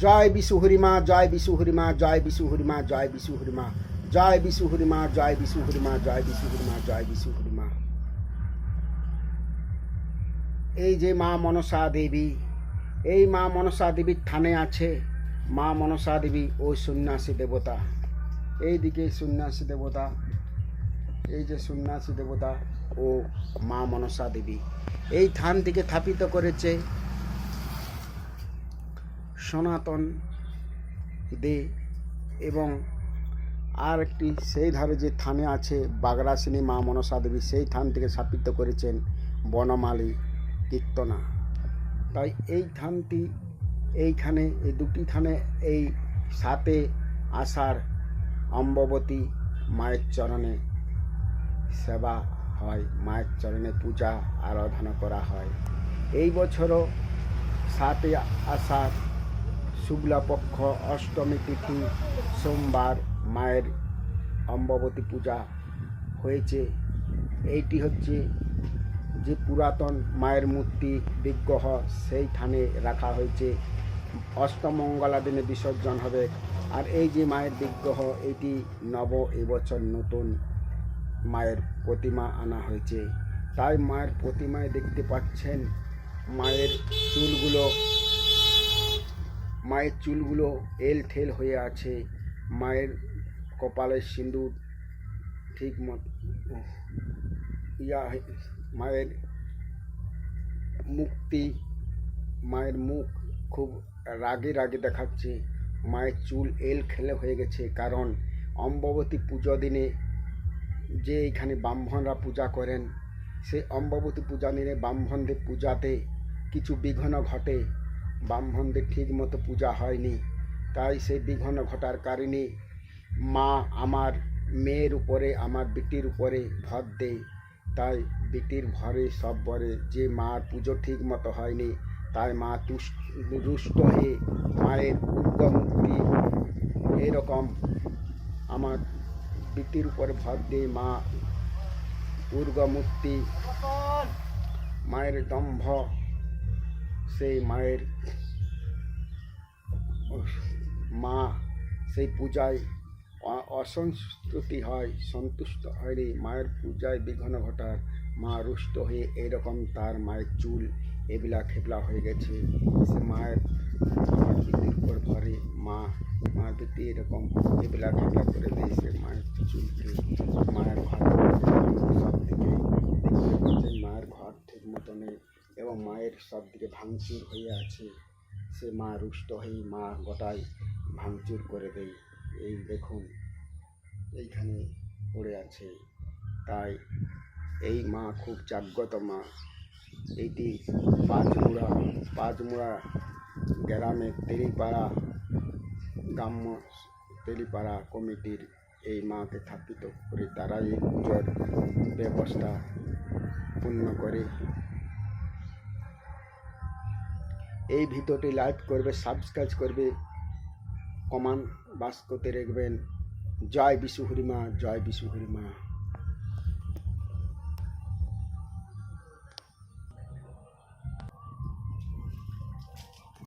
জয় বিশু হরিমা, জয় বিশু হরিমা, জয় বিশু হরিমা, জয় বিশু হরিমা, জয় বিশু হরিমা, জয় বিশু হরিমা, জয় বিশু হরিমা, জয় বিশু হরিমা। এই যে মা মনসা দেবী, এই মা মনসা দেবীর থানে আছে মা মনসা দেবী ও সন্ন্যাসী দেবতা। এইদিকে সন্ন্যাসী দেবতা, এই যে সন্ন্যাসী দেবতা ও মা মনসা দেবী। এই থানটিকে স্থাপিত করেছে সনাতন দে, এবং আর একটি সেই ধারে যে থানে আছে বাগড়াসিনী মা মনসা দেবী, সেই থানটিকে স্থাপিত করেছেন বনমালী কীর্তনা। তাই এই থানটি, এইখানে এই দুটি থানে এই 7 আষাঢ় অম্ববতী মায়ের চরণে সেবা হয়, মায়ের চরণে পূজা আরাধনা করা হয়। এই বছরও 7 আষাঢ় শুক্লাপক্ষ অষ্টমী তিথি সোমবার মায়ের অম্ববতী পূজা হয়েছে। এইটি হচ্ছে যে পুরাতন মায়ের মূর্তি বিগ্রহ, সেই থানে রাখা হয়েছে। অষ্টমঙ্গলা দিনে বিসর্জন হবে। আর এই যে মায়ের বিগ্রহ, এটি এবছর নতুন মায়ের প্রতিমা আনা হয়েছে। তাই মায়ের প্রতিমায় দেখতে পাচ্ছেন মায়ের চুলগুলো এল ঠেল হয়ে আছে। মায়ের কপালের সিঁদুর ঠিক মতো মায়ের মায়ের মুখ খুব রাগে রাগে দেখাচ্ছে। মায়ের চুল এল খেলে হয়ে গেছে, কারণ অম্ববতী পুজো দিনে যে এখানে ব্রাহ্মণরা পূজা করেন, সেই অম্ববতী পূজা দিনে ব্রাহ্মণদের পূজাতে কিছু বিঘ্ন ঘটে, ব্রাহ্মণদের ঠিক মতো পূজা হয়নি। তাই সেই বিঘ্ন ঘটার কারণে মা আমার মেয়ের উপরে, আমার বিটির উপরে ভর দেয়। তাই বিটির ভরে সব বরে যে মার পুজো ঠিক মতো হয়নি, তাই মা রুষ্ট হয়ে মায়ের উর্গমূর্তি এরকম আমার বিটির উপরে ভর দিয়ে মা উর্গমূর্তি, মায়ের দম্ভ, সেই মায়ের মা সেই পূজায় অসন্তুষ্টি হয়, সন্তুষ্ট হয়নি, মায়ের পূজায় বিঘ্ন ঘটার মা রুষ্ট হয়ে এরকম তার মায়ের চুল এবলা খেবলা হয়ে গেছে। সে মায়ের আমার বিটির উপর ভরে মায়ের বিটি এরকম এবলা খেবলা করে দিয়েছে মায়ের চুলকে। মায়ের ঘর সব দিকে দেখতে পাচ্ছেন মায়ের ঘর ঠিক মতো নেই, এবং মায়ের সব দিকে ভাঙচুর হয়ে আছে। সে মা রুষ্ট হয়ে মা গোটাই ভাঙচুর করে দেয়। এই দেখুন এইখানে পড়ে আছে। তাই এই মা খুব জাগ্রত মা। এইটি পাঁচমুড়া গ্রামে তেলিপাড়া কমিটির এই মাকে স্থাপিত করে তারা এই পুজোর ব্যবস্থা পূর্ণ করে। এই ভিডিওটি লাইক করবে, সাবস্ক্রাইব করবে, কমেন্ট বাক্স করতে রাখবেন। জয় বিশু হরিমা, জয় বিশু হরিমা।